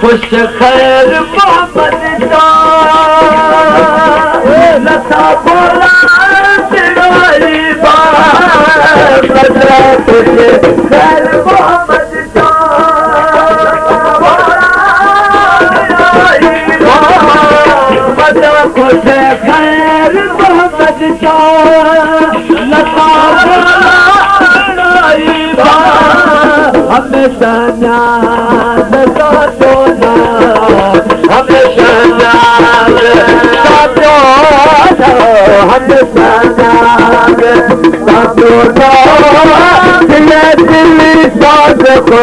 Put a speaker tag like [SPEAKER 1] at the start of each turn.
[SPEAKER 1] खुश खैर मोहम्मद लता बोला सिराई बात खुश खैर मोहम्मद खुश खैर मोहम्मद लता हमेशा याद सोना हमेशा याद हमेशा याद दिल्ली साथ को